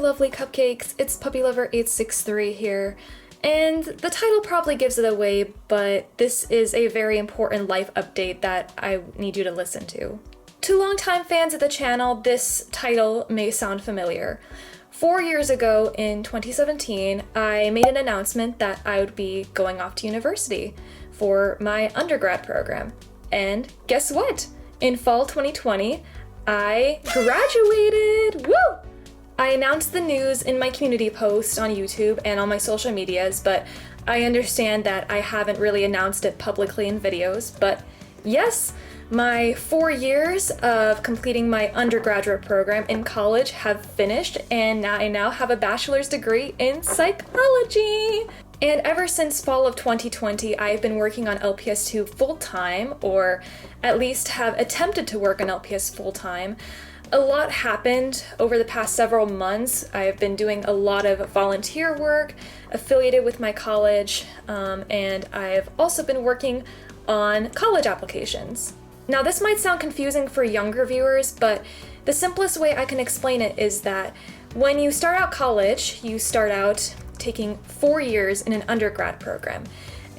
lovely cupcakes, it's Puppy Lover 863 here, and the title probably gives it away, but this is a very important life update that I need you to listen to. To longtime fans of the channel, this title may sound familiar. 4 years ago, in 2017, I made an announcement that I would be going off to university for my undergrad program. And guess what? In fall 2020, I graduated! Woo! I announced the news in my community post on YouTube and on my social medias, but I understand that I haven't really announced it publicly in videos. But yes, my 4 years of completing my undergraduate program in college have finished, and I now have a bachelor's degree in psychology. And ever since fall of 2020, I've been working on LPSTube full-time, or at least have attempted to work on LPS full-time. A lot happened over the past several months. I've been doing a lot of volunteer work affiliated with my college, and I've also been working on college applications. Now, this might sound confusing for younger viewers, but the simplest way I can explain it is that when you start out college, you start out taking 4 years in an undergrad program,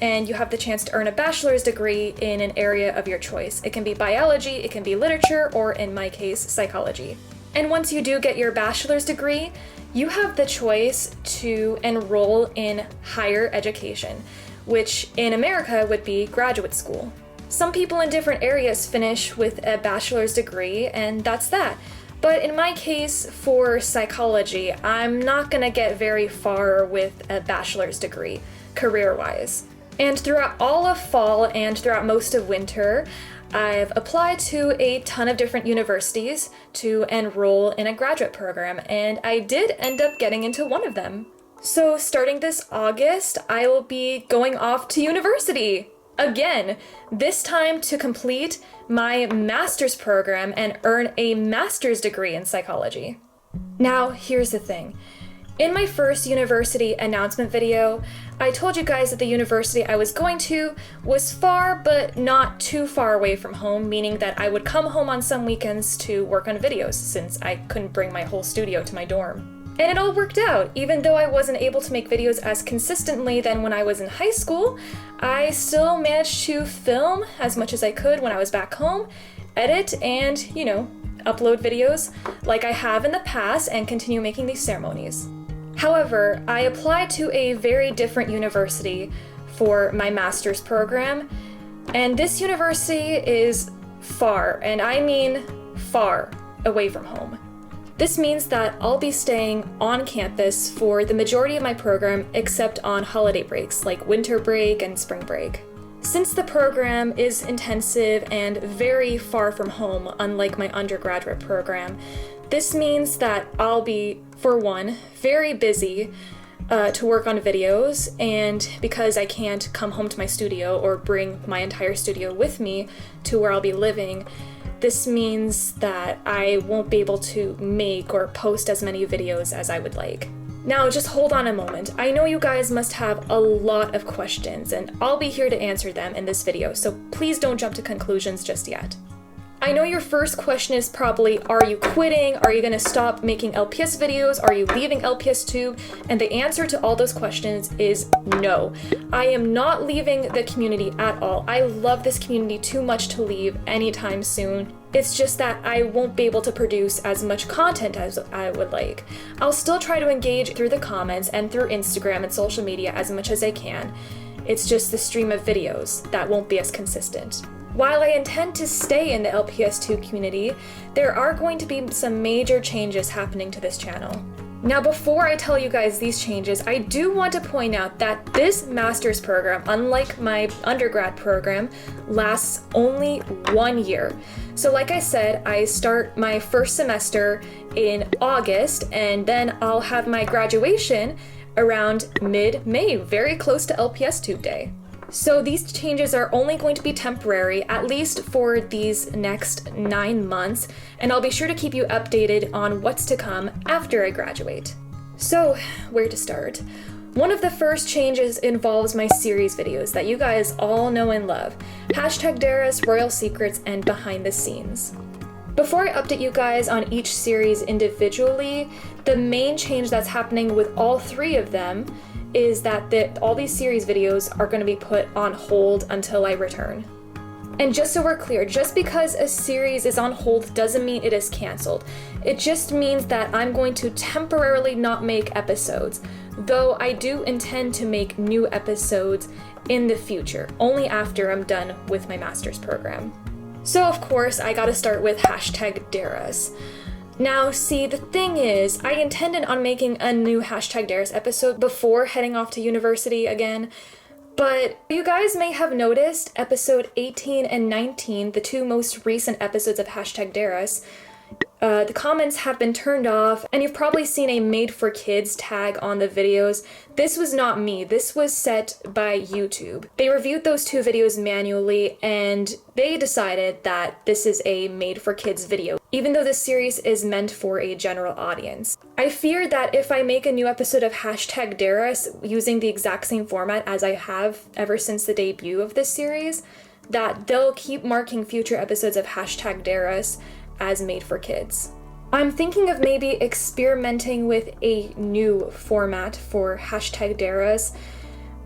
and you have the chance to earn a bachelor's degree in an area of your choice. It can be biology, it can be literature, or in my case, psychology. And once you do get your bachelor's degree, you have the choice to enroll in higher education, which in America would be graduate school. Some people in different areas finish with a bachelor's degree, and that's that. But in my case, for psychology, I'm not gonna get very far with a bachelor's degree, career-wise. And throughout all of fall and throughout most of winter, I've applied to a ton of different universities to enroll in a graduate program, and I did end up getting into one of them. So starting this August, I will be going off to university again, this time to complete my master's program and earn a master's degree in psychology. Now, here's the thing. In my first university announcement video, I told you guys that the university I was going to was far but not too far away from home, meaning that I would come home on some weekends to work on videos since I couldn't bring my whole studio to my dorm. And it all worked out. Even though I wasn't able to make videos as consistently than when I was in high school, I still managed to film as much as I could when I was back home, edit, and, upload videos like I have in the past and continue making these ceremonies. However, I applied to a very different university for my master's program, and this university is far, and I mean far, away from home. This means that I'll be staying on campus for the majority of my program except on holiday breaks like winter break and spring break. Since the program is intensive and very far from home, unlike my undergraduate program, this means that I'll be, for one, very busy to work on videos, and because I can't come home to my studio or bring my entire studio with me to where I'll be living, this means that I won't be able to make or post as many videos as I would like. Now, just hold on a moment. I know you guys must have a lot of questions, and I'll be here to answer them in this video, so please don't jump to conclusions just yet. I know your first question is probably, are you quitting? Are you gonna stop making LPS videos? Are you leaving LPSTube? And the answer to all those questions is no. I am not leaving the community at all. I love this community too much to leave anytime soon. It's just that I won't be able to produce as much content as I would like. I'll still try to engage through the comments and through Instagram and social media as much as I can. It's just the stream of videos that won't be as consistent. While I intend to stay in the LPSTube community, there are going to be some major changes happening to this channel. Now, before I tell you guys these changes, I do want to point out that this master's program, unlike my undergrad program, lasts only 1 year. So like I said, I start my first semester in August, and then I'll have my graduation around mid-May, very close to LPSTube Day. So these changes are only going to be temporary, at least for these next 9 months, and I'll be sure to keep you updated on what's to come after I graduate. So, where to start? One of the first changes involves my series videos that you guys all know and love. #DareUs, Royal Secrets, and Behind the Scenes. Before I update you guys on each series individually, the main change that's happening with all 3 of them is that all these series videos are going to be put on hold until I return. And just so we're clear, just because a series is on hold doesn't mean it is canceled. It just means that I'm going to temporarily not make episodes, though I do intend to make new episodes in the future, only after I'm done with my master's program. So of course, I gotta start with #DareUs. Now, see, the thing is, I intended on making a new #DareUs episode before heading off to university again, but you guys may have noticed episode 18 and 19, the 2 most recent episodes of #DareUs, the comments have been turned off, and you've probably seen a made for kids tag on the videos. This was not me, this was set by YouTube. They reviewed those 2 videos manually, and they decided that this is a made for kids video, even though this series is meant for a general audience. I fear that if I make a new episode of #DareUs using the exact same format as I have ever since the debut of this series, that they'll keep marking future episodes of #DareUs as made for kids. I'm thinking of maybe experimenting with a new format for #DareUs.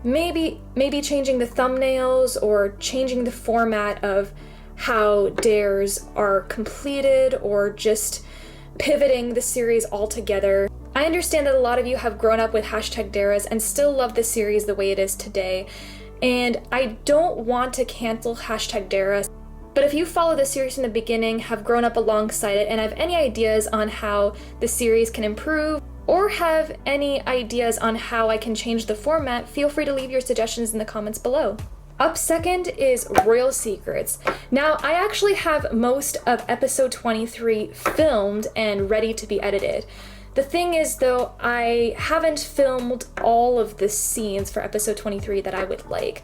Maybe changing the thumbnails or changing the format of how dares are completed, or just pivoting the series altogether. I understand that a lot of you have grown up with #DareUs and still love the series the way it is today, and I don't want to cancel #DareUs. But if you follow the series from the beginning, have grown up alongside it, and have any ideas on how the series can improve, or have any ideas on how I can change the format, feel free to leave your suggestions in the comments below. Up second is Royal Secrets. Now, I actually have most of episode 23 filmed and ready to be edited. The thing is, though, I haven't filmed all of the scenes for episode 23 that I would like.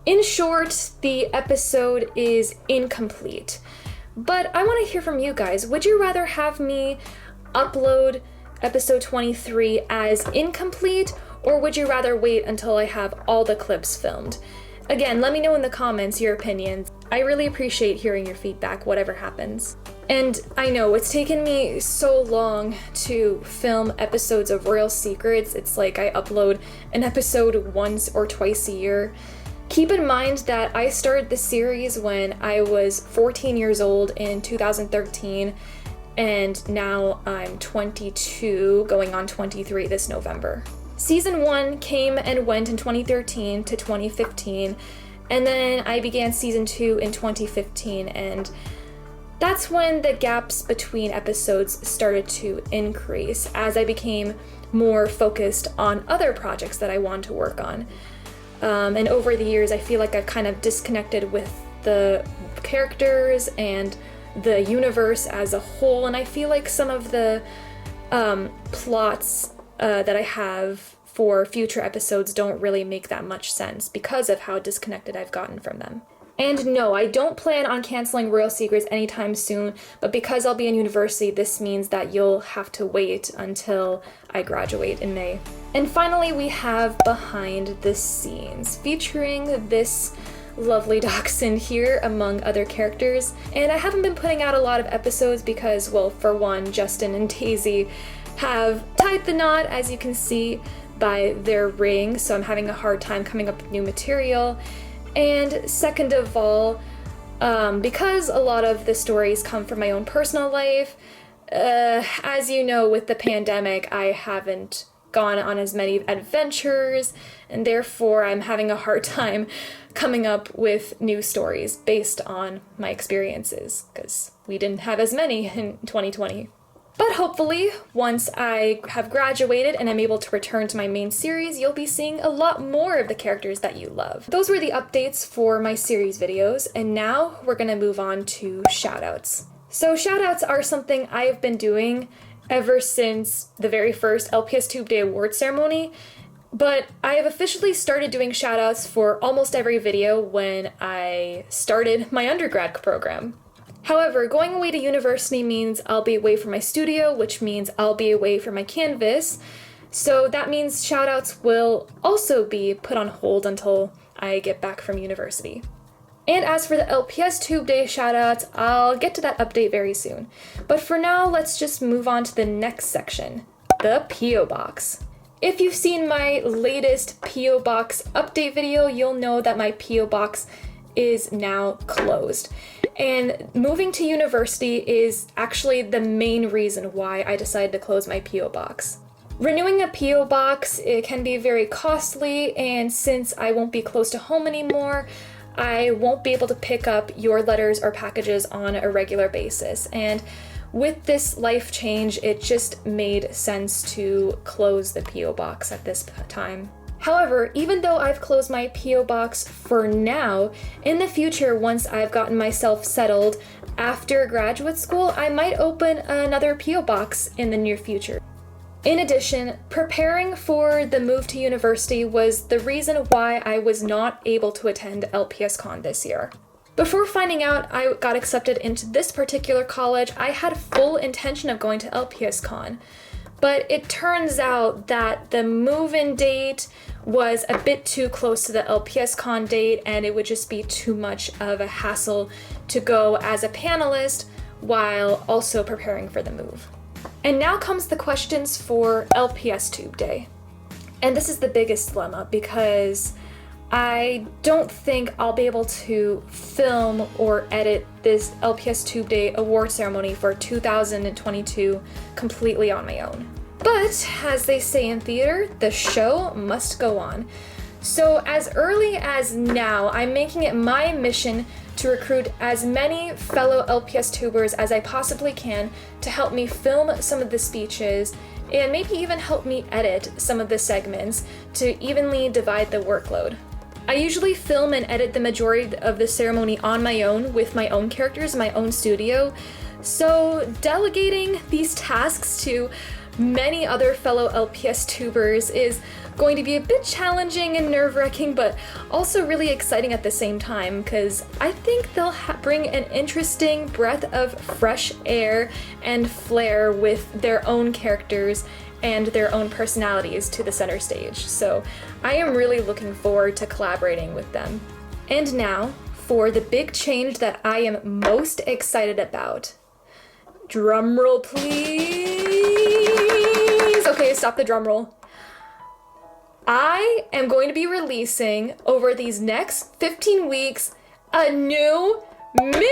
In short, the episode is incomplete. But I want to hear from you guys. Would you rather have me upload episode 23 as incomplete, or would you rather wait until I have all the clips filmed? Again, let me know in the comments your opinions. I really appreciate hearing your feedback, whatever happens. And I know it's taken me so long to film episodes of Royal Secrets. It's like I upload an episode once or twice a year. Keep in mind that I started the series when I was 14 years old in 2013, and now I'm 22, going on 23 this November. Season 1 came and went in 2013 to 2015, and then I began Season 2 in 2015, and that's when the gaps between episodes started to increase as I became more focused on other projects that I wanted to work on. And over the years, I feel like I've kind of disconnected with the characters and the universe as a whole, and I feel like some of the plots that I have for future episodes don't really make that much sense because of how disconnected I've gotten from them. And no, I don't plan on canceling Royal Secrets anytime soon, but because I'll be in university, this means that you'll have to wait until I graduate in May. And finally, we have Behind the Scenes, featuring this lovely dachshund here among other characters. And I haven't been putting out a lot of episodes because, well, for one, Justin and Daisy have tied the knot, as you can see by their ring, so I'm having a hard time coming up with new material. And second of all, because a lot of the stories come from my own personal life, as you know, with the pandemic, I haven't gone on as many adventures, and therefore I'm having a hard time coming up with new stories based on my experiences, because we didn't have as many in 2020. But hopefully, once I have graduated and I'm able to return to my main series, you'll be seeing a lot more of the characters that you love. Those were the updates for my series videos, and now we're gonna move on to shoutouts. So shoutouts are something I've been doing ever since the very first LPSTube Day Awards ceremony, but I have officially started doing shoutouts for almost every video when I started my undergrad program. However, going away to university means I'll be away from my studio, which means I'll be away from my canvas, so that means shoutouts will also be put on hold until I get back from university. And as for the LPSTube Day shoutouts, I'll get to that update very soon. But for now, let's just move on to the next section, the P.O. Box. If you've seen my latest P.O. Box update video, you'll know that my P.O. Box is now closed. And moving to university is actually the main reason why I decided to close my P.O. Box. Renewing a P.O. Box, it can be very costly, and since I won't be close to home anymore, I won't be able to pick up your letters or packages on a regular basis. And with this life change, it just made sense to close the P.O. Box at this time. However, even though I've closed my P.O. Box for now, in the future, once I've gotten myself settled after graduate school, I might open another P.O. Box in the near future. In addition, preparing for the move to university was the reason why I was not able to attend LPSCon this year. Before finding out I got accepted into this particular college, I had full intention of going to LPSCon. But it turns out that the move-in date was a bit too close to the LPSCon date, and it would just be too much of a hassle to go as a panelist while also preparing for the move. And now comes the questions for LPSTube Day. And this is the biggest dilemma because I don't think I'll be able to film or edit this LPSTube Day award ceremony for 2022 completely on my own. But, as they say in theater, the show must go on. So as early as now, I'm making it my mission to recruit as many fellow LPS tubers as I possibly can to help me film some of the speeches and maybe even help me edit some of the segments to evenly divide the workload. I usually film and edit the majority of the ceremony on my own with my own characters in my own studio, so delegating these tasks to many other fellow LPS tubers is going to be a bit challenging and nerve-wracking, but also really exciting at the same time, because I think they'll bring an interesting breath of fresh air and flair with their own characters and their own personalities to the center stage. So I am really looking forward to collaborating with them. And now, for the big change that I am most excited about. Drumroll, please! Okay, stop the drumroll. I am going to be releasing, over these next 15 weeks, a new mini-series!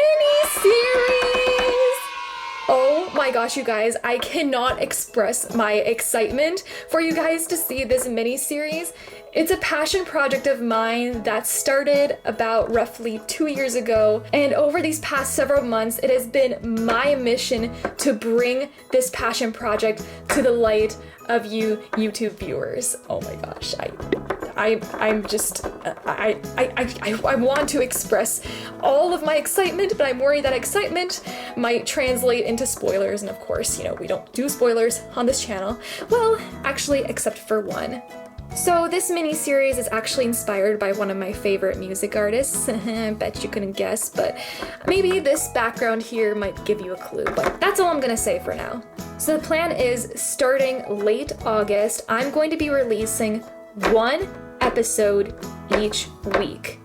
Oh my gosh, you guys, I cannot express my excitement for you guys to see this mini-series. It's a passion project of mine that started about roughly 2 years ago, and over these past several months, it has been my mission to bring this passion project to the light of you YouTube viewers. Oh my gosh, I want to express all of my excitement, but I'm worried that excitement might translate into spoilers, and of course, you know, we don't do spoilers on this channel. Well, actually, except for one. So this mini-series is actually inspired by one of my favorite music artists. I bet you couldn't guess, but maybe this background here might give you a clue, but that's all I'm gonna say for now. So the plan is, starting late August, I'm going to be releasing one episode each week.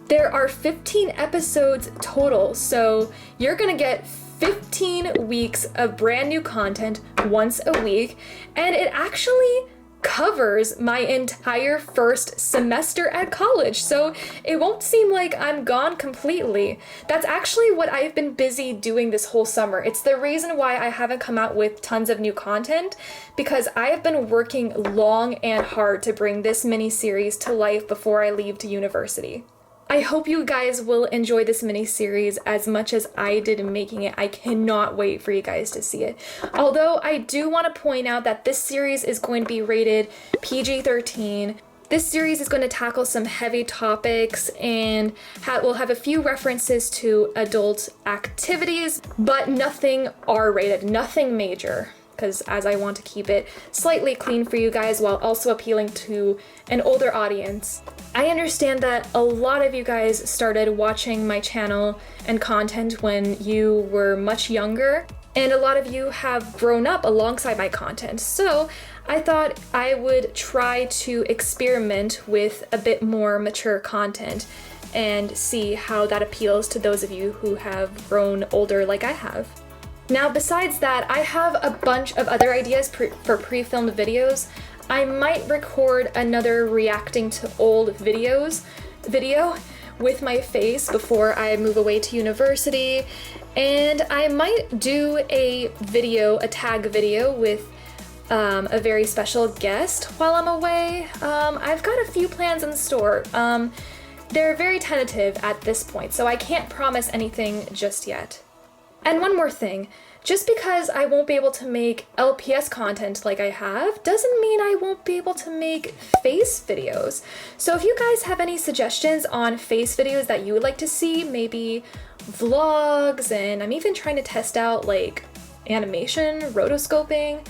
There are 15 episodes total, so you're gonna get 15 weeks of brand new content once a week, and it actually covers my entire first semester at college, so it won't seem like I'm gone completely. That's actually what I've been busy doing this whole summer. It's the reason why I haven't come out with tons of new content, because I have been working long and hard to bring this mini-series to life before I leave to university. I hope you guys will enjoy this mini-series as much as I did in making it. I cannot wait for you guys to see it. Although I do want to point out that this series is going to be rated PG-13. This series is going to tackle some heavy topics and will have a few references to adult activities, but nothing R-rated, nothing major, because as I want to keep it slightly clean for you guys while also appealing to an older audience. I understand that a lot of you guys started watching my channel and content when you were much younger, and a lot of you have grown up alongside my content, so I thought I would try to experiment with a bit more mature content and see how that appeals to those of you who have grown older like I have. Now, besides that, I have a bunch of other ideas for pre-filmed videos. I might record another reacting to old video with my face before I move away to university, and I might do a tag video with a very special guest while I'm away. I've got a few plans in store. They're very tentative at this point, so I can't promise anything just yet. And one more thing, just because I won't be able to make LPS content like I have, doesn't mean I won't be able to make face videos. So if you guys have any suggestions on face videos that you would like to see, maybe vlogs, and I'm even trying to test out like animation, rotoscoping,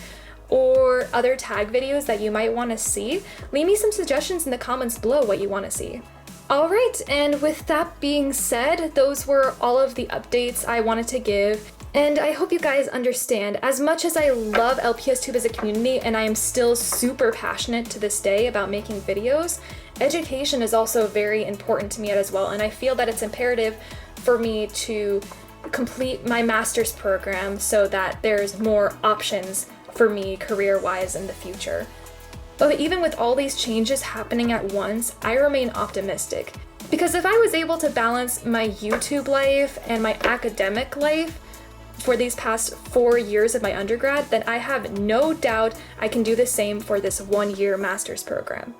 or other tag videos that you might want to see, leave me some suggestions in the comments below what you want to see. Alright, and with that being said, those were all of the updates I wanted to give. And I hope you guys understand, as much as I love LPSTube as a community and I am still super passionate to this day about making videos, education is also very important to me as well, and I feel that it's imperative for me to complete my master's program so that there's more options for me career-wise in the future. But even with all these changes happening at once, I remain optimistic. Because if I was able to balance my YouTube life and my academic life for these past 4 years of my undergrad, then I have no doubt I can do the same for this 1-year master's program.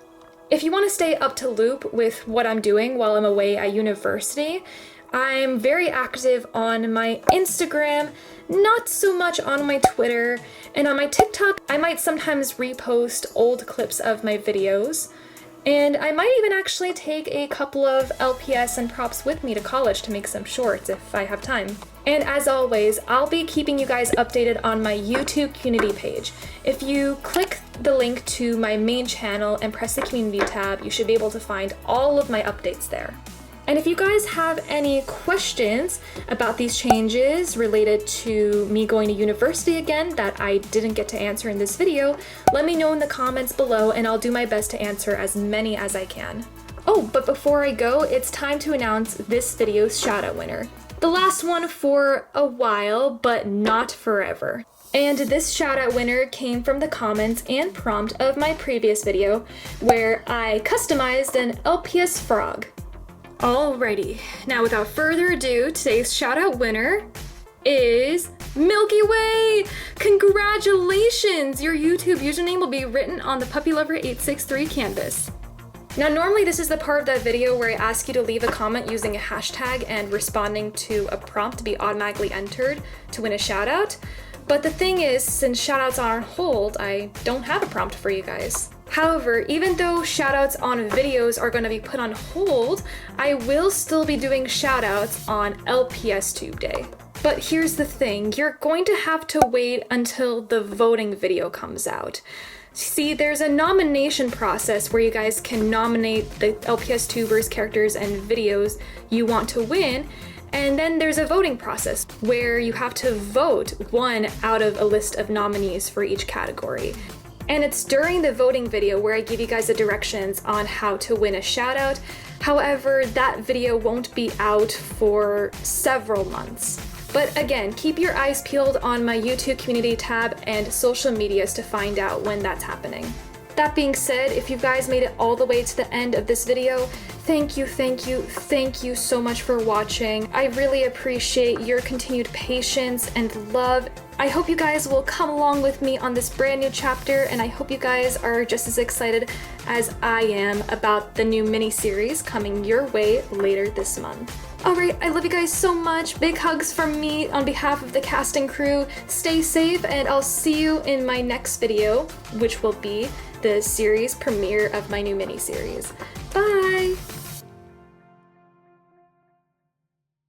If you want to stay up to loop with what I'm doing while I'm away at university, I'm very active on my Instagram, not so much on my Twitter, and on my TikTok, I might sometimes repost old clips of my videos, and I might even actually take a couple of LPS and props with me to college to make some shorts if I have time. And as always, I'll be keeping you guys updated on my YouTube community page. If you click the link to my main channel and press the community tab, you should be able to find all of my updates there. And if you guys have any questions about these changes related to me going to university again that I didn't get to answer in this video, let me know in the comments below and I'll do my best to answer as many as I can. Oh, but before I go, it's time to announce this video's shoutout winner. The last one for a while, but not forever. And this shoutout winner came from the comments and prompt of my previous video where I customized an LPS frog. Alrighty, now without further ado, today's shoutout winner is Milky Way! Congratulations! Your YouTube username will be written on the Puppy Lover 863 canvas. Now normally this is the part of that video where I ask you to leave a comment using a hashtag and responding to a prompt to be automatically entered to win a shoutout. But the thing is, since shoutouts are on hold, I don't have a prompt for you guys. However, even though shoutouts on videos are going to be put on hold, I will still be doing shoutouts on LPSTube Day. But here's the thing, you're going to have to wait until the voting video comes out. See, there's a nomination process where you guys can nominate the LPSTubers, characters, and videos you want to win, and then there's a voting process where you have to vote one out of a list of nominees for each category. And it's during the voting video where I give you guys the directions on how to win a shoutout. However, that video won't be out for several months. But again, keep your eyes peeled on my YouTube community tab and social medias to find out when that's happening. That being said, if you guys made it all the way to the end of this video, thank you so much for watching. I really appreciate your continued patience and love. I hope you guys will come along with me on this brand new chapter, and I hope you guys are just as excited as I am about the new mini-series coming your way later this month. Alright, I love you guys so much. Big hugs from me on behalf of the cast and crew. Stay safe, and I'll see you in my next video, which will be the series premiere of my new mini-series. Bye!